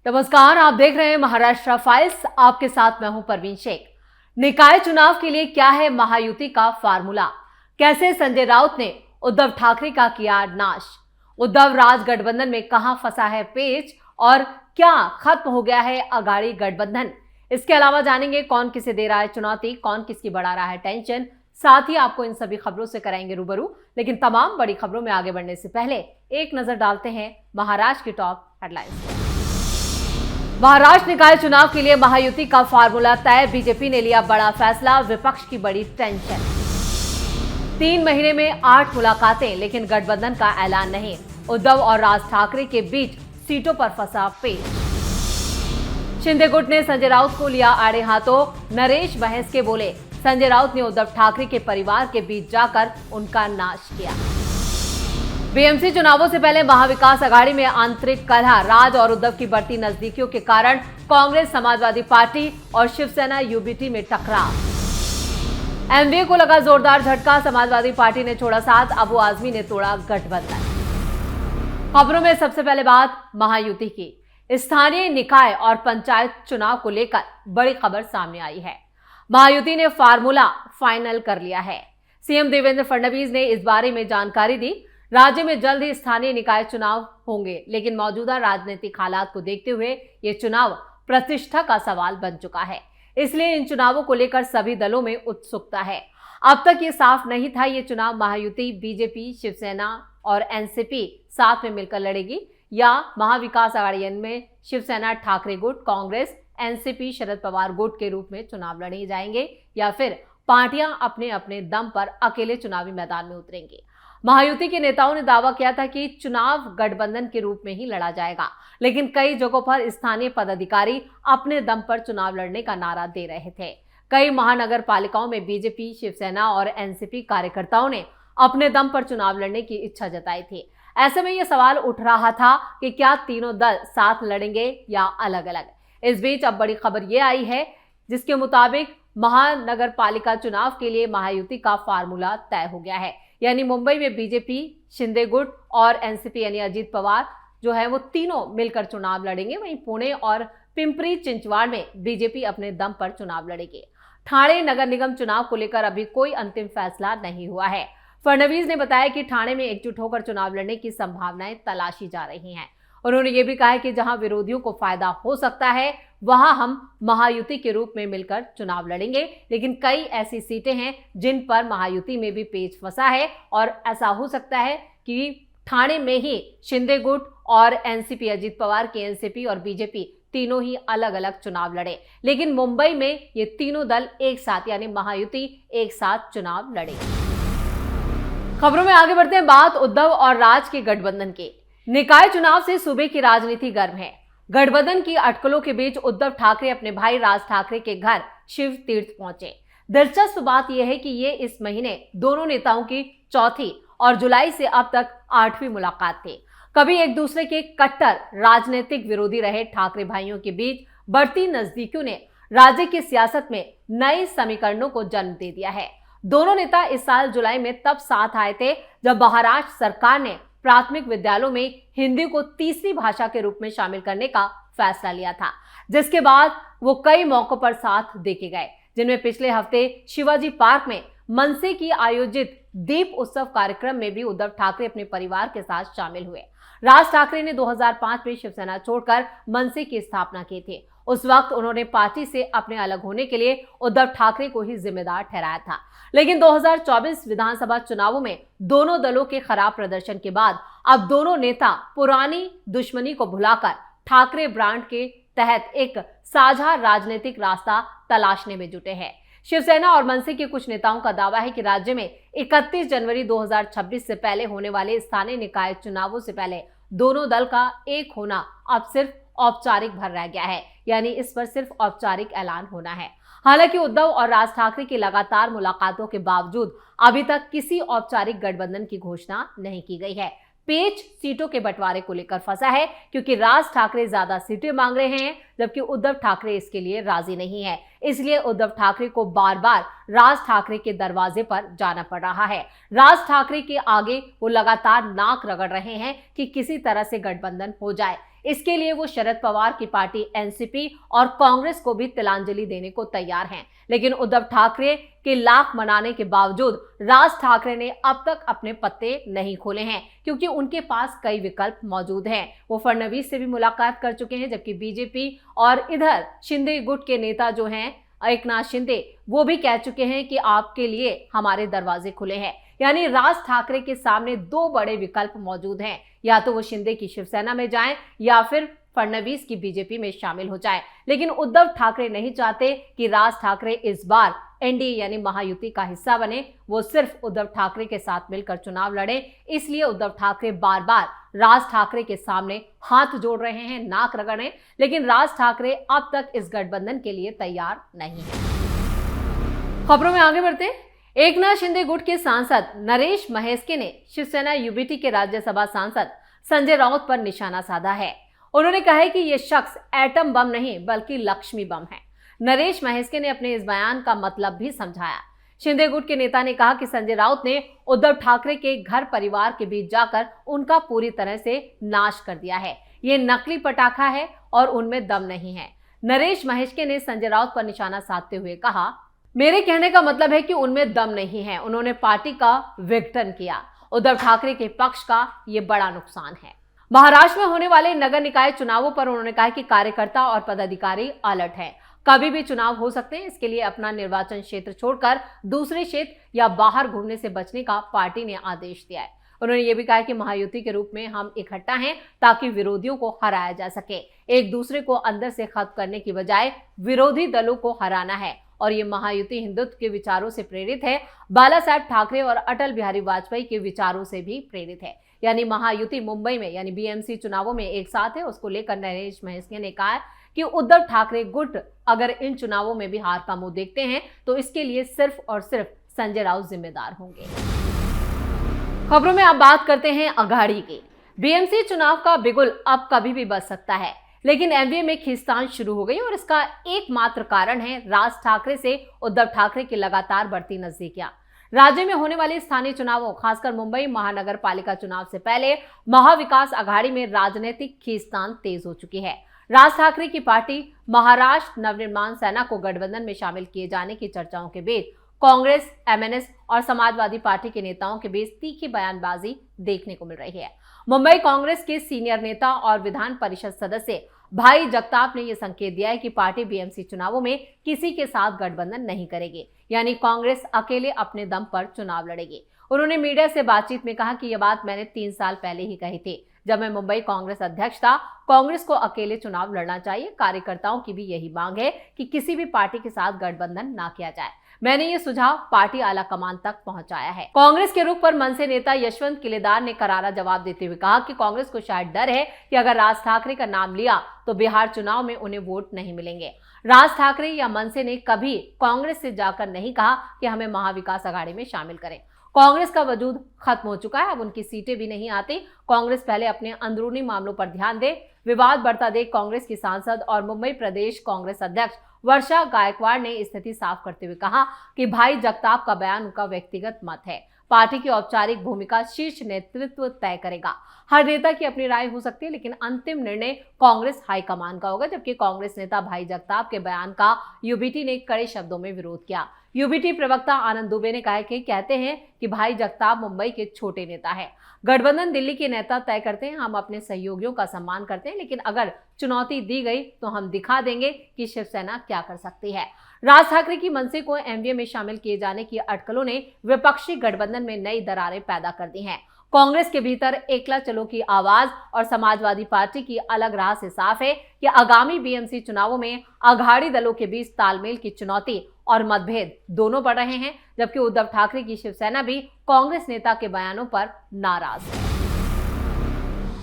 नमस्कार, आप देख रहे हैं महाराष्ट्र फाइल्स। आपके साथ मैं हूं परवीन शेख। निकाय चुनाव के लिए क्या है महायुति का फार्मूला? कैसे संजय राउत ने उद्धव ठाकरे का किया नाश? उद्धव राज गठबंधन में कहां फंसा है पेच और क्या खत्म हो गया है अघाड़ी गठबंधन? इसके अलावा जानेंगे कौन किसे दे रहा है चुनौती, कौन किसकी बढ़ा रहा है टेंशन। साथ ही आपको इन सभी खबरों से कराएंगे रूबरू। लेकिन तमाम बड़ी खबरों में आगे बढ़ने से पहले एक नजर डालते हैं महाराष्ट्र की टॉप हेडलाइंस। महाराष्ट्र निकाय चुनाव के लिए महायुति का फार्मूला तय। बीजेपी ने लिया बड़ा फैसला, विपक्ष की बड़ी टेंशन। 3 महीने में 8 मुलाकातें, लेकिन गठबंधन का ऐलान नहीं। उद्धव और राज ठाकरे के बीच सीटों पर फंसा पेच। शिंदे गुट ने संजय राउत को लिया आड़े हाथों। नरेश बहस के बोले, संजय राउत ने उद्धव ठाकरे के परिवार के बीच जाकर उनका नाश किया। बीएमसी चुनावों से पहले महाविकास अघाड़ी में आंतरिक कलह। राज और उद्धव की बढ़ती नजदीकियों के कारण कांग्रेस, समाजवादी पार्टी और शिवसेना यूबीटी में टकराव। एमवीए को लगा जोरदार झटका। समाजवादी पार्टी ने छोड़ा साथ, अबू आजमी ने तोड़ा गठबंधन। खबरों में सबसे पहले बात महायुति की। स्थानीय निकाय और पंचायत चुनाव को लेकर बड़ी खबर सामने आई है। महायुति ने फार्मूला फाइनल कर लिया है। सीएम देवेंद्र फडणवीस ने इस बारे में जानकारी दी। राज्य में जल्द ही स्थानीय निकाय चुनाव होंगे, लेकिन मौजूदा राजनीतिक हालात को देखते हुए ये चुनाव प्रतिष्ठा का सवाल बन चुका है। इसलिए इन चुनावों को लेकर सभी दलों में उत्सुकता है। अब तक ये साफ नहीं था ये चुनाव महायुति बीजेपी, शिवसेना और एनसीपी साथ में मिलकर लड़ेगी या महाविकास अघाड़ी में शिवसेना, ठाकरे गुट, कांग्रेस, एनसीपी, शरद पवार गुट के रूप में चुनाव लड़े जाएंगे या फिर पार्टियां अपने अपने दम पर अकेले चुनावी मैदान में उतरेंगी। महायुति के नेताओं ने दावा किया था कि चुनाव गठबंधन के रूप में ही लड़ा जाएगा, लेकिन कई जगहों पर स्थानीय पदाधिकारी अपने दम पर चुनाव लड़ने का नारा दे रहे थे। कई महानगर पालिकाओं में बीजेपी, शिवसेना और एनसीपी कार्यकर्ताओं ने अपने दम पर चुनाव लड़ने की इच्छा जताई थी। ऐसे में यह सवाल उठ रहा था कि क्या तीनों दल साथ लड़ेंगे या अलग अलग। इस बीच अब बड़ी खबर यह आई है जिसके मुताबिक महानगर पालिका चुनाव के लिए महायुति का फार्मूला तय हो गया है। यानी मुंबई में बीजेपी, शिंदे गुट और एनसीपी यानी अजीत पवार जो है वो तीनों मिलकर चुनाव लड़ेंगे। वहीं पुणे और पिंपरी चिंचवाड़ में बीजेपी अपने दम पर चुनाव लड़ेगी। ठाणे नगर निगम चुनाव को लेकर अभी कोई अंतिम फैसला नहीं हुआ है। फडणवीस ने बताया कि ठाणे में एकजुट होकर चुनाव लड़ने की संभावनाएं तलाशी जा रही हैं। उन्होंने ये भी कहा है कि जहां विरोधियों को फायदा हो सकता है वहां हम महायुति के रूप में मिलकर चुनाव लड़ेंगे, लेकिन कई ऐसी सीटें हैं जिन पर महायुति में भी पेच फंसा है और ऐसा हो सकता है कि ठाणे में ही शिंदे गुट और एनसीपी, अजीत पवार की एनसीपी और बीजेपी तीनों ही अलग अलग चुनाव लड़े, लेकिन मुंबई में ये तीनों दल एक साथ यानी महायुति एक साथ चुनाव लड़े। खबरों में आगे बढ़ते हैं। बात उद्धव और राज के गठबंधन की। निकाय चुनाव से सूबे की राजनीति गर्म है। गठबंधन की अटकलों के बीच उद्धव ठाकरे अपने भाई राज ठाकरे के घर शिव तीर्थ पहुंचे। दिलचस्प बात यह है कि ये इस महीने दोनों नेताओं की चौथी और जुलाई से अब तक 8वीं मुलाकात थी। कभी एक दूसरे के कट्टर राजनीतिक विरोधी रहे ठाकरे भाइयों के बीच बढ़ती नजदीकियों ने राज्य की सियासत में नए समीकरणों को जन्म दे दिया है। दोनों नेता इस साल जुलाई में तब साथ आए थे जब महाराष्ट्र सरकार ने प्राथमिक विद्यालयों में हिंदी को तीसरी भाषा के रूप में शामिल करने का फैसला लिया था, जिसके बाद वो कई मौकों पर साथ देखे गए, जिनमें पिछले हफ्ते शिवाजी पार्क में मनसे की आयोजित दीप उत्सव कार्यक्रम में भी उद्धव ठाकरे अपने परिवार के साथ शामिल हुए। राज ठाकरे ने 2005 में शिवसेना छोड़कर मनसे की स्थापना की थी। उस वक्त उन्होंने पार्टी से अपने अलग होने के लिए उद्धव ठाकरे को ही जिम्मेदार ठहराया था, लेकिन 2024 विधानसभा चुनावों में दोनों दलों के खराब प्रदर्शन के बाद अब दोनों नेता पुरानी दुश्मनी को भुलाकर ठाकरे ब्रांड के तहत एक साझा राजनीतिक रास्ता तलाशने में जुटे हैं। शिवसेना और मनसे के कुछ नेताओं का दावा है कि राज्य में 31 जनवरी 2026 से पहले होने वाले स्थानीय निकाय चुनावों से पहले दोनों दल का एक होना अब सिर्फ औपचारिक भर रह गया है, यानी इस पर सिर्फ औपचारिक ऐलान होना है। हालांकि उद्धव और राज ठाकरे की लगातार मुलाकातों के बावजूद अभी तक किसी औपचारिक गठबंधन की घोषणा नहीं की गई है। पेच सीटों के बंटवारे को लेकर फंसा है क्योंकि राज ठाकरे ज्यादा सीटें मांग रहे हैं जबकि उद्धव ठाकरे इसके लिए राजी नहीं है। इसलिए उद्धव ठाकरे को बार बार राज ठाकरे के दरवाजे पर जाना पड़ रहा है। राज ठाकरे के आगे वो लगातार नाक रगड़ रहे हैं कि किसी तरह से गठबंधन हो जाए। इसके लिए वो शरद पवार की पार्टी एनसीपी और कांग्रेस को भी तिलांजलि देने को तैयार हैं। लेकिन उद्धव ठाकरे के लाख मनाने के बावजूद राज ठाकरे ने अब तक अपने पत्ते नहीं खोले हैं, क्योंकि उनके पास कई विकल्प मौजूद हैं। वो फडणवीस से भी मुलाकात कर चुके हैं, जबकि बीजेपी और इधर शिंदे गुट के नेता जो हैं एकनाथ शिंदे, वो भी कह चुके हैं कि आपके लिए हमारे दरवाजे खुले हैं। यानी राज ठाकरे के सामने दो बड़े विकल्प मौजूद हैं, या तो वो शिंदे की शिवसेना में जाएं या फिर फडणवीस की बीजेपी में शामिल हो जाएं। लेकिन उद्धव ठाकरे नहीं चाहते कि राज ठाकरे इस बार एनडीए यानी महायुति का हिस्सा बने। वो सिर्फ उद्धव ठाकरे के साथ मिलकर चुनाव लड़े। इसलिए उद्धव ठाकरे बार बार राज ठाकरे के सामने हाथ जोड़ रहे हैं, नाक रगड़ रहे हैं, लेकिन राज ठाकरे अब तक इस गठबंधन के लिए तैयार नहीं है। खबरों में आगे बढ़ते हैं। एकनाथ शिंदे गुट के सांसद नरेश महेस्के ने शिवसेना यूबीटी के राज्यसभा सांसद संजय राउत पर निशाना साधा है। उन्होंने कहा है कि यह शख्स एटम बम नहीं बल्कि लक्ष्मी बम है। नरेश महेस्के ने अपने इस बयान का मतलब भी समझाया। शिंदे गुट के नेता ने कहा कि संजय राउत ने उद्धव ठाकरे के घर परिवार के बीच जाकर उनका पूरी तरह से नाश कर दिया है। ये नकली पटाखा है और उनमें दम नहीं है। नरेश महेस्के ने संजय राउत पर निशाना साधते हुए कहा, मेरे कहने का मतलब है कि उनमें दम नहीं है। उन्होंने पार्टी का विघटन किया। उद्धव ठाकरे के पक्ष का ये बड़ा नुकसान है। महाराष्ट्र में होने वाले नगर निकाय चुनावों पर उन्होंने कहा कि कार्यकर्ता और पदाधिकारी अलर्ट हैं। कभी भी चुनाव हो सकते हैं। इसके लिए अपना निर्वाचन क्षेत्र छोड़कर दूसरे क्षेत्र या बाहर घूमने से बचने का पार्टी ने आदेश दिया है। उन्होंने ये भी कहा कि महायुति के रूप में हम इकट्ठा हैं ताकि विरोधियों को हराया जा सके। एक दूसरे को अंदर से खत्म करने की बजाय विरोधी दलों को हराना है और ये महायुति हिंदुत्व के विचारों से प्रेरित है। बाला साहेब ठाकरे और अटल बिहारी वाजपेयी के विचारों से भी प्रेरित है। यानी महायुति मुंबई में यानी बीएमसी चुनावों में एक साथ है। उसको लेकर नरेश महेस्के ने कहा कि उद्धव ठाकरे गुट अगर इन चुनावों में भी हार का मुंह देखते हैं तो इसके लिए सिर्फ और सिर्फ संजय राउत जिम्मेदार होंगे। खबरों में आप बात करते हैं अघाड़ी की। बीएमसी चुनाव का बिगुल अब कभी भी बज सकता है, लेकिन एमवीए में खींचतान शुरू हो गई और इसका एकमात्र कारण है राज ठाकरे से उद्धव ठाकरे की लगातार बढ़ती नजदीकियां। राज्य में होने वाले स्थानीय चुनावों, खासकर मुंबई महानगर पालिका चुनाव से पहले महाविकास अघाड़ी में राजनीतिक खींचतान तेज हो चुकी है। राज ठाकरे की पार्टी महाराष्ट्र नवनिर्माण सेना को गठबंधन में शामिल किए जाने की चर्चाओं के बीच कांग्रेस, एमएनएस और समाजवादी पार्टी के नेताओं के बीच तीखी बयानबाजी देखने को मिल रही है। मुंबई कांग्रेस के सीनियर नेता और विधान परिषद सदस्य भाई जगताप ने यह संकेत दिया है कि पार्टी बीएमसी चुनावों में किसी के साथ गठबंधन नहीं करेगी, यानी कांग्रेस अकेले अपने दम पर चुनाव लड़ेगी। उन्होंने मीडिया से बातचीत में कहा कि यह बात मैंने 3 साल पहले ही कही थी, जब मैं मुंबई कांग्रेस अध्यक्ष था। कांग्रेस को अकेले चुनाव लड़ना चाहिए। कार्यकर्ताओं की भी यही मांग है कि किसी भी पार्टी के साथ गठबंधन ना किया जाए। मैंने ये सुझाव पार्टी आला कमान तक पहुंचाया है। कांग्रेस के रुख पर मनसे नेता यशवंत किलेदार ने करारा जवाब देते हुए कहा कि कांग्रेस को शायद डर है कि अगर राज ठाकरे का नाम लिया तो बिहार चुनाव में उन्हें वोट नहीं मिलेंगे। राज ठाकरे या मनसे ने कभी कांग्रेस से जाकर नहीं कहा कि हमें महाविकास अघाड़ी में शामिल करें। कांग्रेस का वजूद खत्म हो चुका है, अब उनकी सीटें भी नहीं आती। कांग्रेस पहले अपने अंदरूनी मामलों पर ध्यान दे। विवाद बढ़ता देख कांग्रेस की सांसद और मुंबई प्रदेश कांग्रेस अध्यक्ष वर्षा गायकवाड़ ने स्थिति साफ करते हुए कहा कि भाई जगताप का बयान उनका व्यक्तिगत मत है। पार्टी की औपचारिक भूमिका शीर्ष नेतृत्व तय करेगा। हर नेता की अपनी राय हो सकती है, लेकिन अंतिम निर्णय कांग्रेस हाईकमान का होगा। जबकि कांग्रेस नेता भाई जगताप के बयान का यूबीटी ने कड़े शब्दों में विरोध किया। यूबीटी प्रवक्ता आनंद दुबे ने कहा कि कहते हैं कि भाई जगताप मुंबई के छोटे नेता है। गठबंधन दिल्ली के नेता तय करते हैं। हम अपने सहयोगियों का सम्मान करते हैं, लेकिन अगर चुनौती दी गई तो हम दिखा देंगे कि शिवसेना क्या कर सकती है। राज ठाकरे की मनसे को एमवीए में शामिल किए जाने की अटकलों ने विपक्षी गठबंधन में नई दरारें पैदा कर दी हैं। कांग्रेस के भीतर एकला चलो की आवाज और समाजवादी पार्टी की अलग राह से साफ है कि आगामी बीएमसी चुनावों में अघाड़ी दलों के बीच तालमेल की चुनौती और मतभेद दोनों बढ़ रहे हैं। जबकि उद्धव ठाकरे की शिवसेना भी कांग्रेस नेता के बयानों पर नाराज है।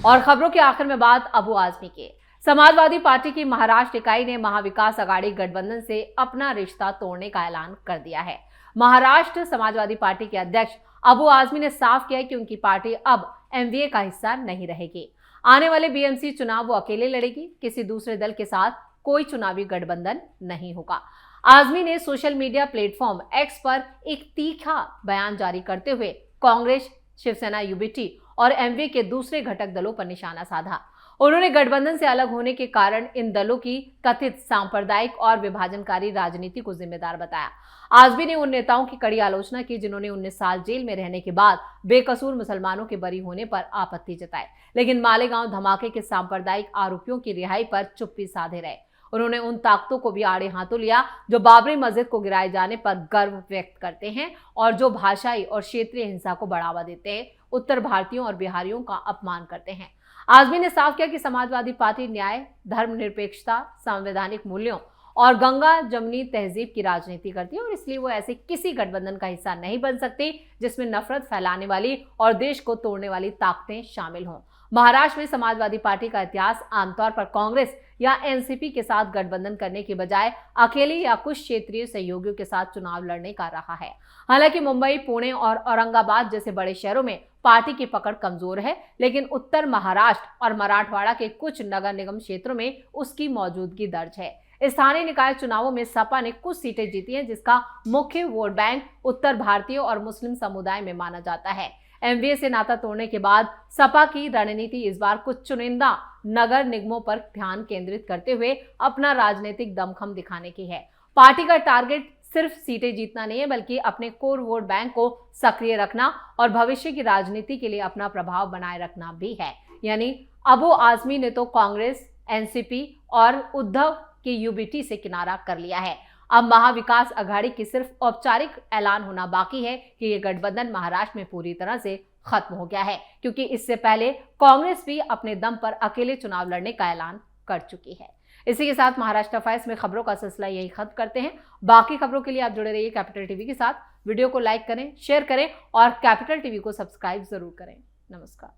और खबरों के आखिर में बात अबू आजमी की। समाजवादी पार्टी की महाराष्ट्र इकाई ने महाविकास अघाड़ी गठबंधन से अपना रिश्ता तोड़ने का ऐलान कर दिया है। महाराष्ट्र समाजवादी पार्टी के अध्यक्ष अबू आजमी ने साफ किया कि उनकी पार्टी अब एमवीए का हिस्सा नहीं रहेगी। आने वाले बीएमसी चुनाव वो अकेले लड़ेगी। किसी दूसरे दल के साथ कोई चुनावी गठबंधन नहीं होगा। आजमी ने सोशल मीडिया प्लेटफॉर्म एक्स पर एक तीखा बयान जारी करते हुए कांग्रेस, शिवसेना यूबीटी और एमवीए के दूसरे घटक दलों पर निशाना साधा। उन्होंने गठबंधन से अलग होने के कारण इन दलों की कथित सांप्रदायिक और विभाजनकारी राजनीति को जिम्मेदार बताया। आजमी ने उन नेताओं की कड़ी आलोचना की जिन्होंने 19 साल जेल में रहने के बाद बेकसूर मुसलमानों के बरी होने पर आपत्ति जताई, लेकिन मालेगांव धमाके के सांप्रदायिक आरोपियों की रिहाई पर चुप्पी साधे रहे। उन्होंने उन ताकतों को भी आड़े हाथों लिया जो बाबरी मस्जिद को गिराए जाने पर गर्व व्यक्त करते हैं और जो भाषाई और क्षेत्रीय हिंसा को बढ़ावा देते हैं, उत्तर भारतीयों और बिहारियों का अपमान करते हैं। आजमी ने साफ किया कि समाजवादी पार्टी न्याय, धर्मनिरपेक्षता, संवैधानिक मूल्यों और गंगा जमनी तहजीब की राजनीति करती है और इसलिए वो ऐसे किसी गठबंधन का हिस्सा नहीं बन सकती जिसमें नफरत फैलाने वाली और देश को तोड़ने वाली ताकतें शामिल हों। महाराष्ट्र में समाजवादी पार्टी का इतिहास आमतौर पर कांग्रेस या एनसीपी के साथ गठबंधन करने के बजाय अकेले या कुछ क्षेत्रीय सहयोगियों के साथ चुनाव लड़ने का रहा है। हालांकि मुंबई, पुणे और औरंगाबाद जैसे बड़े शहरों में पार्टी की पकड़ कमजोर है, लेकिन उत्तर महाराष्ट्र और मराठवाड़ा के कुछ नगर निगम क्षेत्रों में उसकी मौजूदगी दर्ज है। स्थानीय निकाय चुनावों में सपा ने कुछ सीटें जीती हैं, जिसका मुख्य वोट बैंक उत्तर भारतीय और मुस्लिम समुदाय में माना जाता है। एमवीए से नाता तोड़ने के बाद सपा की रणनीति इस बार कुछ चुनिंदा नगर निगमों पर ध्यान केंद्रित करते हुए अपना राजनीतिक दमखम दिखाने की है। पार्टी का टारगेट सिर्फ सीटें जीतना नहीं है, बल्कि अपने कोर वोट बैंक को सक्रिय रखना और भविष्य की राजनीति के लिए अपना प्रभाव बनाए रखना भी है। यानी अबू आजमी ने तो कांग्रेस, एनसीपी और उद्धव की यूबीटी से किनारा कर लिया है। अब महाविकास अघाड़ी की सिर्फ औपचारिक ऐलान होना बाकी है कि ये गठबंधन महाराष्ट्र में पूरी तरह से खत्म हो गया है, क्योंकि इससे पहले कांग्रेस भी अपने दम पर अकेले चुनाव लड़ने का ऐलान कर चुकी है। इसी के साथ महाराष्ट्र फाइल्स में खबरों का सिलसिला यही खत्म करते हैं। बाकी खबरों के लिए आप जुड़े रहिए कैपिटल टीवी के साथ। वीडियो को लाइक करें, शेयर करें और कैपिटल टीवी को सब्सक्राइब जरूर करें। नमस्कार।